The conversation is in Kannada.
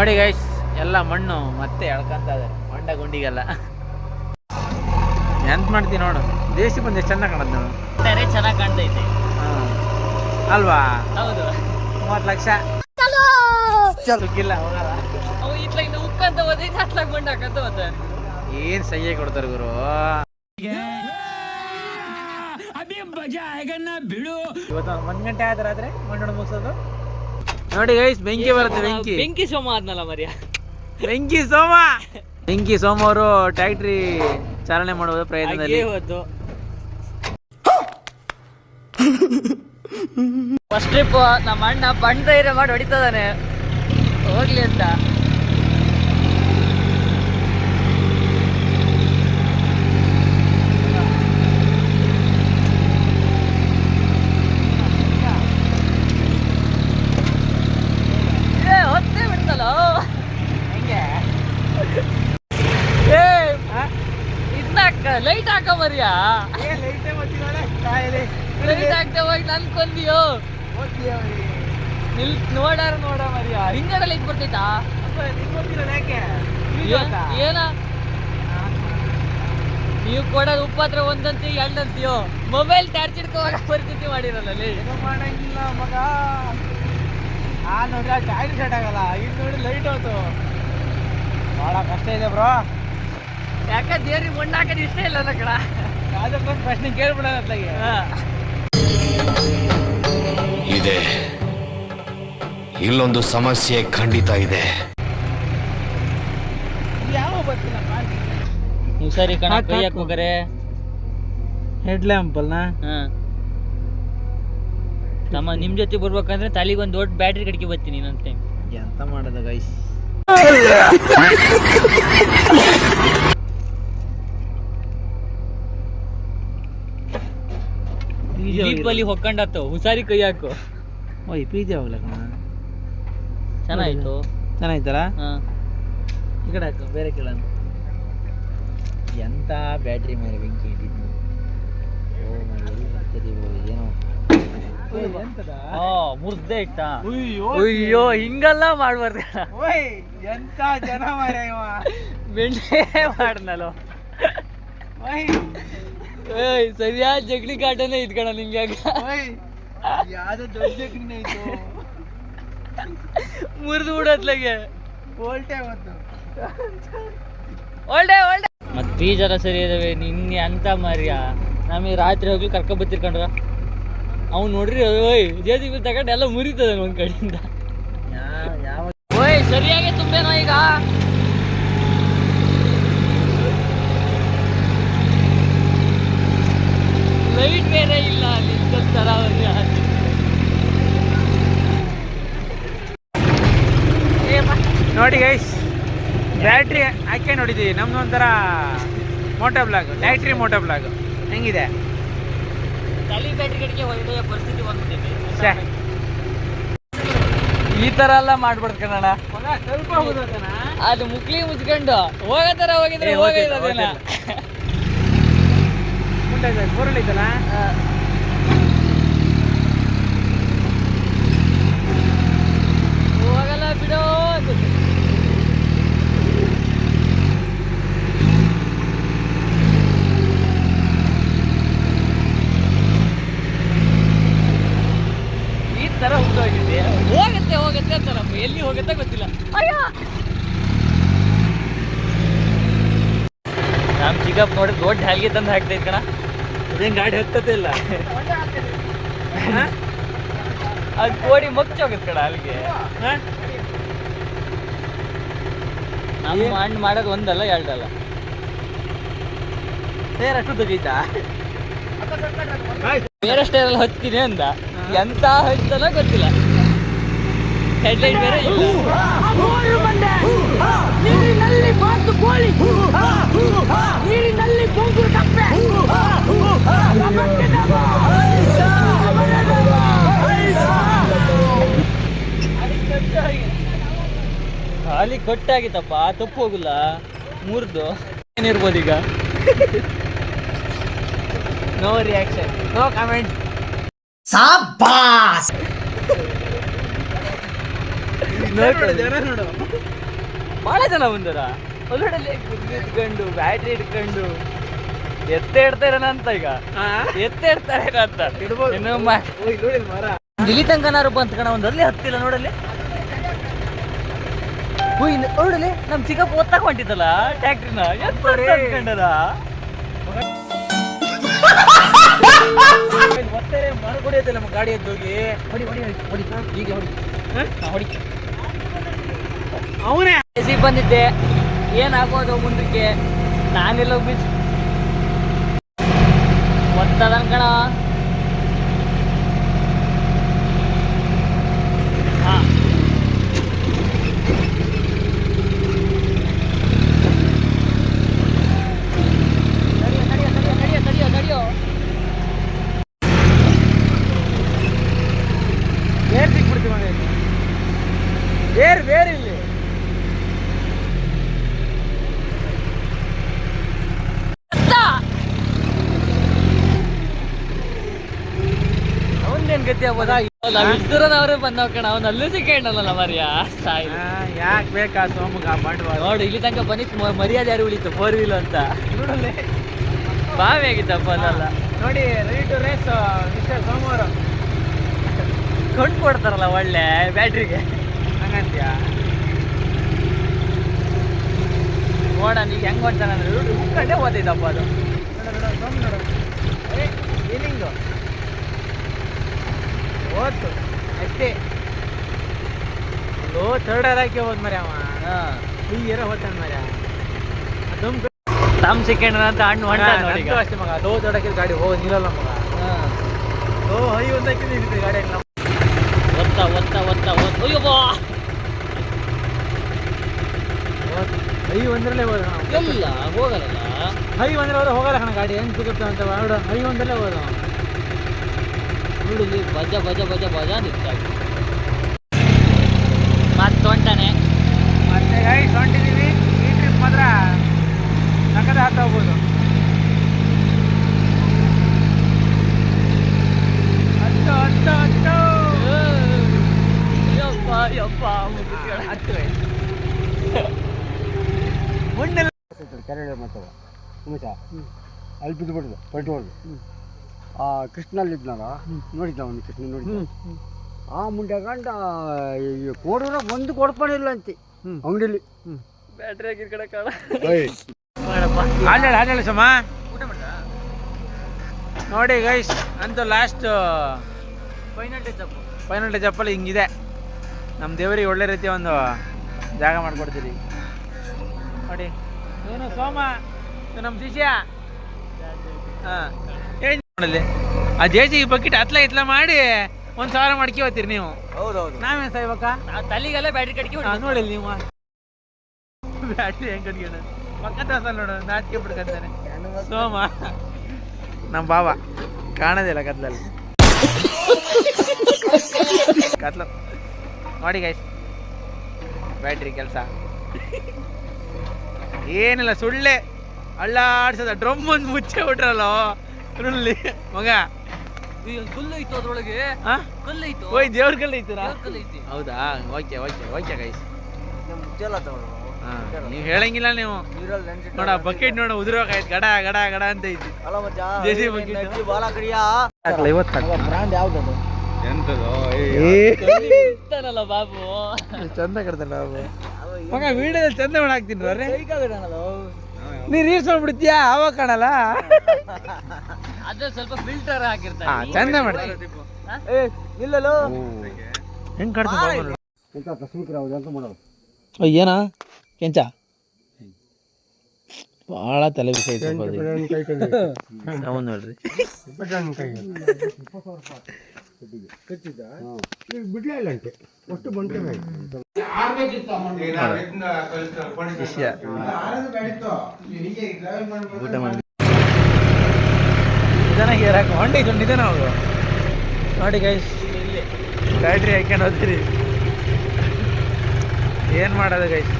ನೋಡಿ ಗೈಸ್, ಎಲ್ಲ ಮಣ್ಣು ಮತ್ತೆ ಎಳ್ಕೊಂತ ಇದೆ ಹೊಂಡ ಗುಂಡಿಗೆಲ್ಲ. ಎಂತ ಮಾಡ್ತೀವಿ ನೋಡು, ದೇಶಿ ಬಂದು ಎಷ್ಟು ಚೆನ್ನಾಗಿ ಕಾಣುತ್ತೆ ನೋಡು. ಚೆನ್ನಾಗಿ ಕಾಣ್ತೈತೆ ಅಲ್ವಾ? ಹೌದು. 30 ಲಕ್ಷ ಸುಗ್ಗಿಲ್ಲ ಹೋಗಲ್ಲ. ಅವು ಇತ್ಲಾಗಿಂದ ಉಕ್ಕಂತ ಹೋದೈತೆ, ಹತ್ಲಾಗ ಮಣ್ಣು ಹಾಕಂತ ಹೋದ. ಏನ್ ಸಹ್ಯ ಕೊಡ್ತಾರೆ ಗುರು. ಇವತ್ತು 1 ಗಂಟೆ ಆದ್ರೆ ಆದ್ರೆ ಮಣ್ಣು ಮುಗಿಸೋದು. ನೋಡಿ ಗೈಸ್, ಬೆಂಕಿ ಬರುತ್ತೆ. ಬೆಂಕಿ ಸೋಮ ಆದ್ನಲ್ಲ ಮರ್ಯ. ಬೆಂಕಿ ಸೋಮ ಅವರು ಟ್ಯಾಕ್ಟ್ರಿ ಚಾಲನೆ ಮಾಡುವ ಪ್ರಯತ್ನದಲ್ಲಿ ಫಸ್ಟ್ ಟ್ರಿಪ್ ನಮ್ಮ ಅಣ್ಣ ಬಣ್ಣ ಧೈರ್ಯ ಮಾಡಿ ಹೊಡಿತದಾನೆ ಹೋಗ್ಲಿ ಅಂತ. ಹೊತ್ತೇ ಬಿಡ್ತಲ್ಲ ಹೆಂಗೆ ಲೈಟ್ ಹಾಕ ಮರ್ಯ. ಲೈಟ್ ಹಾಕ್ದೆ ಹೋಗಿ ನನ್ ಕೊಂದಿಯೋ. ನೋಡಾರ ನೋಡ ಮರ್ಯ. ಹಿಂಗಡೆ ಲೈಟ್ ಬರ್ತೈತಾ? ಏನ ನೀವು ಕೊಡೋದು ಉಪ್ಪತ್ರ ಒಂದಂತಿ ಎರಡಂತೀಯೋ. ಮೊಬೈಲ್ ಚಾರ್ಜ್ ಇಟ್ಕೋವಾಗ ಪರಿಸ್ಥಿತಿ ಮಾಡಿರಲ್ಲ. ಮಾಡಂಗಿಲ್ಲ ಮಗ. ನೋಡ್ರಿ ಚಾರ್ಜ್ ಸೆಟ್ ಆಗಲ್ಲ. ಈಗ ನೋಡಿ ಲೈಟ್ ಹೋಯ್ತು. ಬಹಳ ಕಷ್ಟ ಇದೆ ಬ್ರೋ. ಯಾಕೆ ದೇವ್ರಿ ಮಣ್ಣು ಹಾಕೋದು ಇಷ್ಟ ಇಲ್ಲ ಅಲ್ಲ ಕಡ. ಅದಕ್ಕೊಂದು ಪ್ರಶ್ನೆ ಕೇಳ್ಬಿಡೋಣ ಅತ್ಲಾಗೆ. ಇದೆ, ಇಲ್ಲೊಂದು ಸಮಸ್ಯೆ ಖಂಡಿತ ಇದೆ. ಯಾವ ಬರ್ತಿಲ್ಲ ನೀವು ಸರಿ ಕಣ ಕೈ ಹಾಕೋಗರೆ ಹೆಡ್ ಲ್ಯಾಂಪ್ ಅಲ್ಲ. ತಮ್ಮ ನಿಮ್ ಜೊತೆ ಬರ್ಬೇಕಂದ್ರೆ ತಲೆಗೊಂದು ದೊಡ್ಡ ಬ್ಯಾಟ್ರಿ ಕಡಿಕೆ ಬರ್ತೀನಿ ಇನ್ನೊಂದು ಟೈಮ್. ಎಂತ ಮಾಡೋದ ಗೈಸ್. ದೀಪಲ್ಲಿ ಹೊಕ್ಕೊಂಡಾತು ಹುಷಾರಿ ಕೈ ಹಾಕು. ಓಯ್ ಪಿಜೆ ಹೋಗ್ಲ ಕಣ. ಚೆನ್ನಾಯ್ತು. ಚೆನ್ನಾಯ್ತಲ್ಲ. ಈ ಕಡೆ ಹಾಕು, ಬೇರೆ ಕೇಳೋಣ. ಎಂತ ಬ್ಯಾಟ್ರಿ ಮೇಲೆ ಬೆಂಕಿ ಇಟ್ಟಿದ್ದು. ಏನೋ ಮುರ್ದೆ ಇಟ್ಟ. ಅಯ್ಯೋ ಹಿಂಗೆಲ್ಲ ಮಾಡ್ಬಾರ್ದ. ಎಂತ ಜನ ಮಾರ್ಯ ಇವ. ಬೆಂಡೆ ಮಾಡ್ನಲ್ಲ. ಸರಿಯಾದ ಜಗಲಿ ಕಾಟನೇ ಇದ್ಕಣ ನಿಂಗೆ. ಯಾವ್ದೋ ದೊಡ್ಡ ಜಗಲಿನೇ ಇತ್ತು. ಮುರಿದು ಬಿಡತ್ಲಾಗೆ ಓಲ್ಟೆ ಮತ್ತು ಒಳ್ಳೆ ಮತ್ತೆ ಬೀಜರ ಸರಿ ಇದಾವೆ. ನಿನ್ನೆ ಅಂತ ಮರ್ಯ ನಮಗೆ ರಾತ್ರಿ ಹೋಗ್ಲಿ ಕರ್ಕೊ ಬತ್ತಿರ್ಕೊಂಡ್ರ ಅವ್ನು ನೋಡ್ರಿ. ಓಯ್ ಜೇಸಿ ಬಿ ತಗೊಂಡು ಎಲ್ಲ ಮುರಿತದ ಒಂದ್ ಕಡೆಯಿಂದ. ಓಯ್ ಸರಿಯಾಗಿ ತುಂಬೇನೋ ಈಗ. ಲೈಟ್ ಬೇರೆ ಇಲ್ಲ ಅಲ್ಲಿ ತರ. ನೋಡಿ ಗೈಸ್, ಬ್ಯಾಟ್ರಿ ಹಾಕಿ ನೋಡಿದ್ದೀವಿ. ನಮ್ದು ಒಂಥರ ಮೋಟೋ ಬ್ಲಾಗ್, ಟ್ಯಾಕ್ಟ್ರಿ ಮೋಟೋ ಬ್ಲಾಗ್ ಹೆಂಗಿದೆ. ತಲೆ ಬ್ಯಾಟ್ರಿ ಕಡೆಗೆ ಹೊರಡೆಯ ಪರಿಸ್ಥಿತಿ ಬಂದ್ಬಿಟ್ಟಿದೆ. ಈ ತರ ಎಲ್ಲ ಮಾಡ್ಬಿಡ್ತ ಕಣ. ಸ್ವಲ್ಪ ಹೋಗೋದನ ಅದು ಮುಕ್ಲಿ ಮುಚ್ಕೊಂಡು ಹೋಗತರ ಹೋಗಿದ್ರೆ ಹೋಗಿರೋದೇನ. ಬೋರಳಿತಲ್ಲ. ಹೋಗಲ್ಲ ಬಿಡೋ. ಈ ತರ ಹೋಗಿದೆ. ಹೋಗುತ್ತೆ ಅಂತಾರಪ್ಪ, ಎಲ್ಲಿ ಹೋಗುತ್ತೆ ಗೊತ್ತಿಲ್ಲ. ನಮ್ ಚಿಕ್ಕಪ್ಪ ನೋಡಿ ದೊಡ್ಡ ಹಾಲ್ಗೆ ತಂದು ಹಾಕ್ತೈತ್ ಕಣ. ಅದೇನು ಗಾಡಿ ಹತ್ತತ್ತಿಲ್ಲ. ಅದು ಕೋಡಿ ಮುಚ್ಚೋಗುತ್ತೆ ಕಣ ಅಲ್ಲಿಗೆ. ನಮ್ಮ ಹಣ್ಣು ಮಾಡೋದು ಒಂದಲ್ಲ ಎರಡಲ್ಲ. ಸೇರ್ ಅಷ್ಟು ತೆಗೀತಾ. ಬೇರೆ ಸ್ಟೈರಲ್ಲಿ ಹತ್ತೀನಿ ಅಂದ. ಎಂತ ಹತ್ತಲ್ಲ ಗೊತ್ತಿಲ್ಲ. ಹೆಡ್ಲೈಟ್ ಬೇರೆ ಇಲ್ಲ. ಖಾಲಿ ಕೊಟ್ಟಾಗಿತ್ತಪ್ಪ, ತಪ್ಪು ಹೋಗಿಲ್ಲ. ಮುರಿದು ಏನಿರ್ಬೋದು ಈಗ. No reaction, no comment. ಸಾಬಾಸ್. ನೋಡು ಜನ ನೋಡು. ಭಾಳ ಜನ ಬಂದಾರ ಒಳ್ಳೊಳ್ಳೆ ಇಟ್ಕೊಂಡು ಬ್ಯಾಟ್ರಿ ಇಟ್ಕೊಂಡು ಇಡ್ತಾರೇನ ಅಂತ ಈಗ ಇಡ್ತಾರೇನ ಅಂತ ಇನ್ನು ಇಲ್ಲಿ ತನಕನಾರು ಬಂತ ಕಣ ಒಂದಲ್ಲಿ ಹತ್ತಿಲ್ಲ ನೋಡಲ್ಲಿ ನೋಡಲಿ ನಮ್ ಚಿಕ್ಕಪ್ಪ ಓದ್ತಾಕ ಹೊಂಟಿತ್ತಲ್ಲ ಟ್ಯಾಕ್ಟ್ರಿನ ಎತ್ಕೊಂಡದ ಮತ್ತೆ ಮರಗೊಡಿಯತ್ತೆ ನಮ್ಮ ಗಾಡಿ ಎದ್ದೋಗಿ ಹೊಡಿ ಹೊಡಿ ಹೊಡಿ ಈಗ ಹೊಡಿ ಹೊಡಿ ಅವನೇ ಎಸಿ ಬಂದಿದ್ದೆ ಏನಾಗೋದು ಮುಂದಕ್ಕೆ ನಾನೆಲ್ಲ ಬಿಚ್ಚ ಒತ್ತದನ್ ಕಣ ಹಾ ನಡಿಯೋ ಏರ್ ಸಿಕ್ಬಿಡ್ತೀವಿ ಮನೆ ಏರ್ ಬೇರೆ ಇಲ್ಲಿ ಅವನ್ನೇನ್ ಗತಿ ಆಗ್ಬೋದಾ ನಾವ್ ಇದ್ದರದವ್ರೆ ಬಂದವ್ ಕಣ ಅವ್ನ ಅಲ್ಲೂ ಸಿಕ್ಕಣ್ಣಲ್ಲ ಮರ್ಯಾ ಸಾಯಿಲ್ ಯಾಕೆ ಬೇಕಾ ಸೋಮಗ ಬಂಡವಾಳ ನೋಡಿ ಇಲ್ಲಿ ತನಕ ಬಂದಿತ್ತು ಮರ್ಯಾದೆ ಯಾರು ಉಳಿತು 4 ವೀಲ್ ಅಂತ ನೋಡಲ್ಲೇ ಬಾವಿ ಆಗಿದ್ದಪ್ಪ ಅದಲ್ಲ ನೋಡಿ ರೆಡಿ ಟು ರೇಸ್ ಮಿಸ್ಟರ್ ಸೋಮವಾರ ಕೊಂಡು ಕೊಡ್ತಾರಲ್ಲ ಒಳ್ಳೆ ಬ್ಯಾಟ್ರಿಗೆ ಹಂಗಂತ್ಯಾ ನೋಡ ಈಗ ಹೆಂಗ್ ಮಾಡ್ತಾನೆ ಅಂದ್ರೆ ಹುಕ್ಕಂಡೆ ಓದೈತಪ್ಪ ಅದು ನೋಡ ಸೋಮ ನೋಡು ಅರೆ ಫೀಲಿಂಗು ಓದ್ತು ಅಷ್ಟೇ ಲೋ ಥರ್ಡ್ ಹಾಕಿ ಹೋದ್ ಮರಿ ಅವ ಹೀಗೆರ ಹೋಗ್ತಾನೆ ಮರಿ ತುಂಬ ತಮ್ಮ ಸೆಕೆಂಡ್ ಅಂತ ಹಣ್ಣು ಹೊಂಟ ನೋಡಿ ಈಗ ಅಷ್ಟೇ ಮಗ ಲೋ ಥರ್ಡ್ ಹಾಕಿದ ಗಾಡಿ ಹೋಗಿ ನಿಲ್ಲಲ್ಲ ಮಗ ಲೋ ಹೈ ಒಂದು ಹಾಕಿದ್ರೆ ನಿಲ್ತದೆ ಗಾಡಿ ಎಲ್ಲ ಒತ್ತ ಅಯ್ಯೋ ಹೈ ಒಂದ್ರಲ್ಲೇ ಹೋದ ಎಲ್ಲ ಹೋಗಲ್ಲ ಹೈ ಒಂದ್ರೆ ಹೋದ್ರೆ ಹೋಗಲ್ಲ ಕಣ ಗಾಡಿ ಹೆಂಗ್ ಸಿಗುತ್ತೆ ಅಂತ ನೋಡು ಹೈ ಒಂದರಲ್ಲೇ ಹೋದ ನೋಡು ಬಜ ನಿಂತಾಗಿ ಮತ್ತೆ ಹೊಂಟಾನೆ ಮತ್ತೆ ಗೈಸ್ ಹೊಂಟಿದ್ದೀವಿ ಈ ಟ್ರಿಪ್ ಮಾತ್ರ ನಗದ ಹತ್ತ ಹೋಗ್ಬೋದು ಹತ್ತು ಯಪ್ಪ ಹತ್ತು ಮುಂದೆ ಕೆರೆ ಮಾಡ್ತವ ಉಮೇಶ ಅಲ್ಲಿ ಬಿದ್ದು ಬಿಡುದು ಪಲ್ಟಿ ಹೊಡೆದು ಆ ಕೃಷ್ಣಲ್ಲಿದ್ನಾಗ ನೋಡಿದ್ದ ಅವನು ಕೃಷ್ಣ ನೋಡಿದ್ದ ಆ ಮುಂಡೆ ಗಂಡ ಕೋಡೂರ ಒಂದು ಕೊಡ್ಕೊಂಡಿಲ್ಲ ಅಂತೆ ಅಂಗಡಿಲಿ ಬ್ಯಾಟ್ರಿ ಆಗಿರ್ ಕಡೆ ಕಾಣ ಹಾಡೇಳಿ ಸಮ ನೋಡಿ ಗೈಸ್ ಅಂತೂ ಲಾಸ್ಟ್ ಫೈನಲ್ ಟಚ್ ಅಪ್ಪಲ್ಲಿ ಹಿಂಗಿದೆ ನಮ್ಮ ದೇವರಿಗೆ ಒಳ್ಳೆ ರೀತಿಯ ಒಂದು ಜಾಗ ಮಾಡಿಕೊಡ್ತೀರಿ ನೋಡಿ ಇವನು ಸೋಮ ಇದು ನಮ್ಮ ಶಿಷ್ಯ ಹಾಂ ನೋಡಲ್ಲಿ ಆ ಜೇಜಿ ಬಕೆಟ್ ಇತ್ಲ ಮಾಡಿ 1,000 ಮಾಡ್ಕಿ ಹೋಗ್ತೀರಿ ನೀವು ಹೌದೌದು ನಾವೇನು ಸಾಯ್ಬೇಕಾ ತಲೆಗೆಲ್ಲ ಬ್ಯಾಟ್ರಿ ಕಟ್ಕಿ ನೋಡಿ ನೀವು ಬ್ಯಾಟ್ರಿ ಹೆಂಗೆ ಕಟ್ಕೊಂಡು ಪಕ್ಕದ ನೋಡು ನಾಚಿಕೆ ಬಿಡ್ಕಂತಾನೆ ಸೋಮ ನಮ್ಮ ಬಾಬಾ ಕಾಣೋದಿಲ್ಲ ಕತ್ಲಲ್ಲಿ ಕತ್ಲು ನೋಡಿ ಗೈಸ್ ಬ್ಯಾಟ್ರಿ ಕೆಲಸ ಏನಿಲ್ಲ ಸುಳ್ಳೆ ಅಳ್ಳಾಡ್ಸದ ಡ್ರಮ್ ಒಂದು ಮುಚ್ಚೆ ಬಿಟ್ರಲ್ಲ ಸುಳ್ಳಿ ಮಗ ಕಲ್ಲು ಐತು ಅದ್ರೊಳಗೆ ಕಲ್ಲು ಐತು ಓಯ್ ದೇವ್ರ ಕಲ್ಲು ಐತರಾ ಕಲ್ಲು ಐತಿ ಹೌದಾ ಓಕೆ ಗೈಸ್ ಮುಚ್ಚಲ್ಲ ನೀವು ಹೇಳಂಗಿಲ್ಲ ನೀವು ನೋಡ ಬಕೆಟ್ ನೋಡ ಉದುರೋಕಾಯ್ತು ಗಡ ಗಡ ಗಡ ಅಂತ ಐತಿ ದೇಸಿ ಬಕೆಟ್ ಬಾಲ ಕಡಿಯಾ ಬ್ರಾಂಡ್ ಯಾವ್ದದು ಇರ್ತಾನಲ್ಲ ಬಾಬು ಚಂದ ಕಡ್ತಾನ ಬಾಬು ಮಗ ವಿಡಿಯೋದಲ್ಲಿ ಚಂದ ಮಾಡಿ ಹಾಕ್ತೀನಿ ಬರ್ರಿ ನೀ ರೀಲ್ಸ್ ಮಾಡ್ಬಿಡ್ತೀಯಾ ಅವಾಗ ಕಾಣಲ್ಲ ಅದ್ರ ಸ್ವಲ್ಪ ಫಿಲ್ಟರ್ ಹಾಕಿರ್ತಾರೆ ಚಂದ ಮಾಡ್ತೀನಿ ಇಲ್ಲಲ್ಲೋ ಹೆಂಗ್ ಕಾಡ್ತಾನೆ ಎಂತ ಕಸ್ಮಿಕ್ರ ಹೌದು ಅಂತ ಮಾಡೋದು ಏನಾ ಕೆಂಚ ಭಾಳ ತಲೆ ಬಿಸಿ ಐತೆ ಅವನು ನೋಡ್ರಿ ಬಿಡ್ಲೇ ಇಲ್ಲ ಅಂತೆ ಅಷ್ಟು ಬಂಟೆ ಶಿಷ್ಯ ಊಟ ಮಾಡಿ ನಿಧಾನಾಗಿ ಏರಾಕ ಹೊಂಡಿದ್ದು ನಿಧಾನ ಅವರು ನೋಡಿ ಗೈಸ್ ಬ್ಯಾಟ್ರಿ ಹಾಕ್ಕೊಂಡು ಹೋಗ್ತೀರಿ ಏನು ಮಾಡೋದು ಗೈಸ್